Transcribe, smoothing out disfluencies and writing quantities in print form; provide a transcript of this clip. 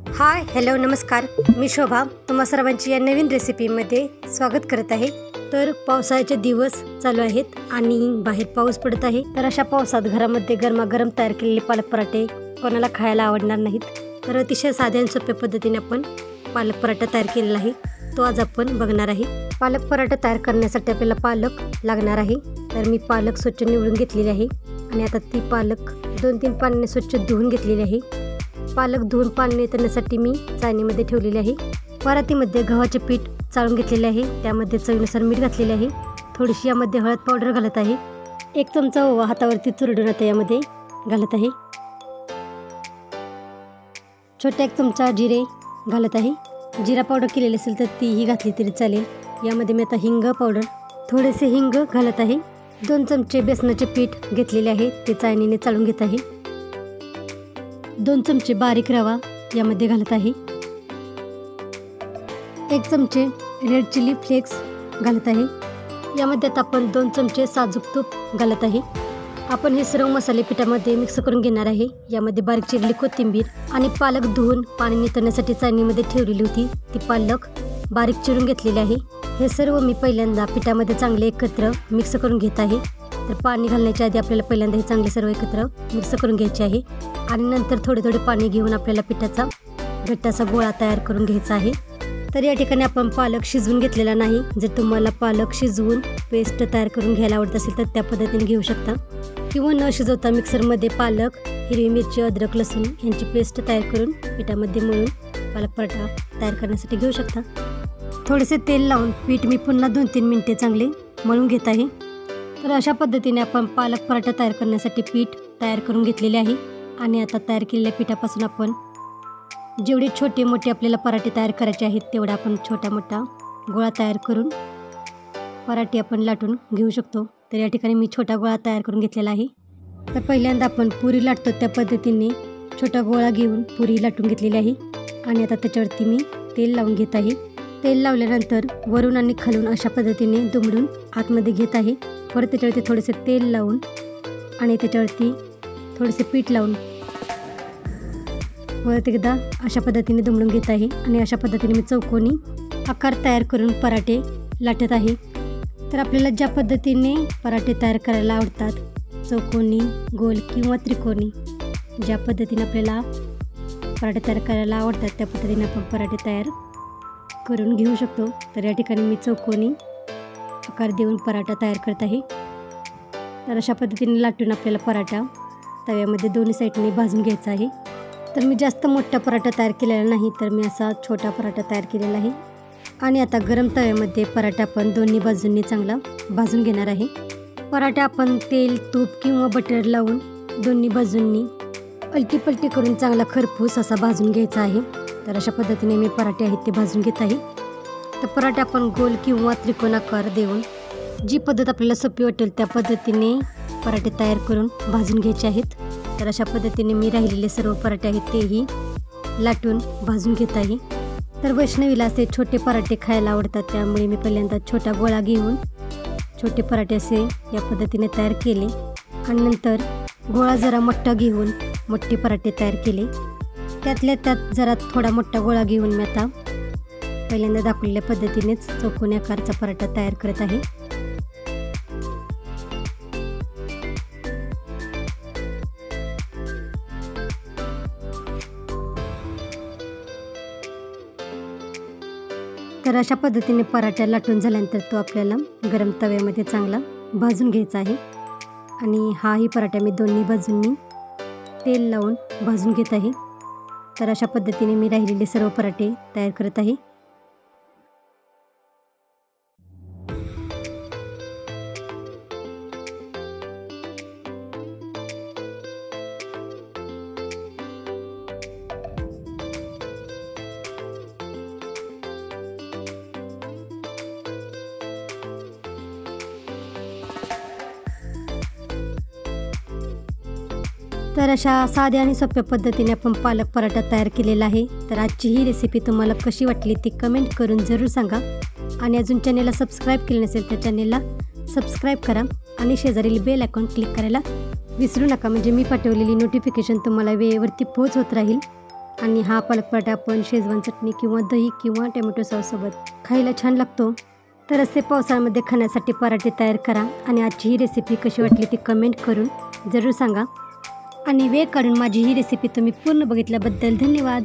Hi hello नमस्कार, मी शोभा तुम्हा सर्वांची या नवीन रेसिपीमध्ये स्वागत करत आहे। तर पावसाळ्याचे दिवस चालू आहेत आणि बाहेर पाऊस पडत आहे। तर अशा पावसात घरामध्ये गरमागरम तयार केलेले पालक पराठे कोणाला खायला आवडणार नाहीत। तर अतिशय साध्या आणि सोप्या पद्धतीने आपण पालक पराठा तयार केलेला आहे, तो आज आपण बघणार आहे। पालक पराठा तयार करण्यासाठी आपल्याला पालक लागणार आहे। तर मी पालक स्वच्छ निवडून घेतलेली आहे आणि आता ती पालक 2-3 पाण्याने स्वच्छ धुवून घेतलेली आहे। पालक धुवून पाणी नितळण्यासाठी मी चाळणीमध्ये ठेवलेली आहे। परातीमध्ये गव्हाचे पीठ चाळून घेतलेले आहे, त्यामध्ये चवीनुसार मीठ घातलेले आहे। थोडीशी यामध्ये हळद पावडर घालत आहे। 1 चमचा ओवा हातावरती चुरडून आता यामध्ये घालत आहे। छोटा 1 चमचा जिरे घालत आहे। जिरा पावडर केलेली असेल तर तीही घातली तरी चालेल। यामध्ये मी आता हिंग पावडर थोडेसे हिंग घालत आहे। 2 चमचे बेसनाचे पीठ घेतलेले आहे, ते चाळणीने चाळून घेत आहे। 2 चमचे बारीक रवा यामध्ये घालत आहे। 1 चमचे रेड चिली फ्लेक्स घालत आहे। यामध्ये आता आपण 2 चमचे साजूक तूप घालत आहे। आपण हे सर्व मसाले पिठामध्ये मिक्स करून घेणार आहे। यामध्ये बारीक चिरलेली कोथिंबीर आणि पालक धुवून पाणी नितळण्यासाठी चाळणीमध्ये ठेवलेली होती, ती पालक बारीक चिरून घेतलेली आहे। हे सर्व मी पहिल्यांदा पिठामध्ये चांगले एकत्र मिक्स करून घेत आहे। तर पाणी घालण्याच्या आधी आपल्याला पहिल्यांदा हे चांगले सर्व एकत्र मिक्स करून घ्यायचे आहे आणि नंतर थोडे थोडे पाणी घेऊन आपल्याला पिठाचा घट्टासा गोळा तयार करून घ्यायचा आहे। तर या ठिकाणी आपण पालक शिजवून घेतलेला नाही। जर तुम्हाला पालक शिजवून पेस्ट तयार करून घ्यायला आवडत असेल तर त्या पद्धतीने घेऊ शकता, किंवा न शिजवता मिक्सरमध्ये पालक, हिरवी मिरची, अद्रक, लसूण यांची पेस्ट तयार करून पिठामध्ये मळून पालक पराठा तयार करण्यासाठी घेऊ शकता। थोडेसे तेल लावून पीठ मी पुन्हा 2-3 मिनिटे चांगले मळून घेत आहे। तर अशा पद्धतीने आपण पालक पराठा तयार करण्यासाठी पीठ तयार करून घेतलेले आहे आणि आता तयार केलेल्या पिठापासून आपण जेवढे छोटे मोठे आपल्याला पराठे तयार करायचे आहेत तेवढा आपण छोटा मोठा गोळा तयार करून पराठे आपण लाटून घेऊ शकतो। तर या ठिकाणी मी छोटा गोळा तयार करून घेतलेला आहे। तर पहिल्यांदा आपण पुरी लाटतो त्या पद्धतीने छोटा गोळा घेऊन पुरी लाटून घेतलेली आहे आणि आता त्याच्यावरती मी तेल लावून घेत आहे। तेल लावल्यानंतर वरून आणि खालून अशा पद्धतीने दुमडून आतमध्ये घेत आहे। परत त्याच्यावरती थोडेसे तेल लावून आणि त्याच्यावरती थोडेसे पीठ लावून परत एकदा अशा पद्धतीने दुमडून घेत आहे आणि अशा पद्धतीने मी चौकोनी आकार तयार करून पराठे लाटत आहे। तर आपल्याला ज्या पद्धतीने पराठे तयार करायला आवडतात, चौकोनी, गोल किंवा त्रिकोणी, ज्या पद्धतीने आपल्याला पराठे तयार करायला आवडतात त्या पद्धतीने आपण पराठे तयार करून घेऊ शकतो। तर या ठिकाणी मी चौकोनी आकार देऊन पराठा तयार करत आहे। तर अशा पद्धतीने लाटून आपल्याला पराठा तव्यामध्ये दोन्ही साईडने भाजून घ्यायचा आहे। तर मी जास्त मोठा पराठा तयार केलेला नाही, तर मी असा छोटा पराठा तयार केलेला आहे आणि आता गरम तव्यामध्ये पराठा आपण दोन्ही बाजूंनी चांगला भाजून घेणार आहे। पराठा आपण तेल, तूप किंवा बटर लावून दोन्ही बाजूंनी अलटी-पलटी करून चांगला खरपूस असा भाजून घ्यायचा आहे। तर अशा पद्धतीने मी पराठे आहेत ते भाजून घेत आहे। तर पराठा आपण गोल किंवा त्रिकोण आकार देऊन जी पद्धत आपल्याला सोपी वाटेल त्या पद्धतीने पराठे तयार करून भाजून घ्यायचे आहेत। तर अशा पद्धतीने मी राहिलेले सर्व पराठे आहेत तेही लाटून भाजून घेत आहे। तर वैष्णवीला असे छोटे पराठे खायला आवडतात, त्यामुळे मी पहिल्यांदा छोटा गोळा घेऊन छोटे पराठे असे या पद्धतीने तयार केले आणि नंतर गोळा जरा मोठा घेऊन मोठे पराठे तयार केले। त्यातल्या त्यात जरा थोडा मोठा गोळा घेऊन मी आता पहिल्यांदा दाखवलेल्या पद्धतीनेच चौकोनी आकारचा पराठा तयार करत आहे। तर अशा पद्धतीने पराठा लाटून झाल्यानंतर तो आपल्याला गरम तव्यामध्ये चांगला भाजून घ्यायचा आहे आणि हाही पराठा मी दोन्ही बाजूंनी तेल लावून भाजून घेत आहे। तर अशा पद्धतीने मी राहिलेले सर्व पराठे तयार करत आहे। तर अशा साध्या आणि सोप्या पद्धतीने आपण पालक पराठा तयार केलेला आहे। तर आजची ही रेसिपी तुम्हाला कशी वाटली ती कमेंट करून जरूर सांगा आणि अजून चॅनेलला सबस्क्राईब केले नसेल तर चॅनेलला सबस्क्राईब करा आणि शेजारील बेल आयकॉन क्लिक करायला विसरू नका, म्हणजे मी पाठवलेली नोटिफिकेशन तुम्हाला वेळेवरती पोहोच होत राहील आणि हा पालक पराठा आपण शेजवान चटणी किंवा दही किंवा टोमॅटो सॉससोबत खायला छान लागतो। तर असे पावसाळ्यामध्ये खाण्यासाठी पराठे तयार करा आणि आजची ही रेसिपी कशी वाटली ती कमेंट करून जरूर सांगा आणि वेळ काढून माझी ही रेसिपी तुम्ही पूर्ण बघितल्याबद्दल धन्यवाद।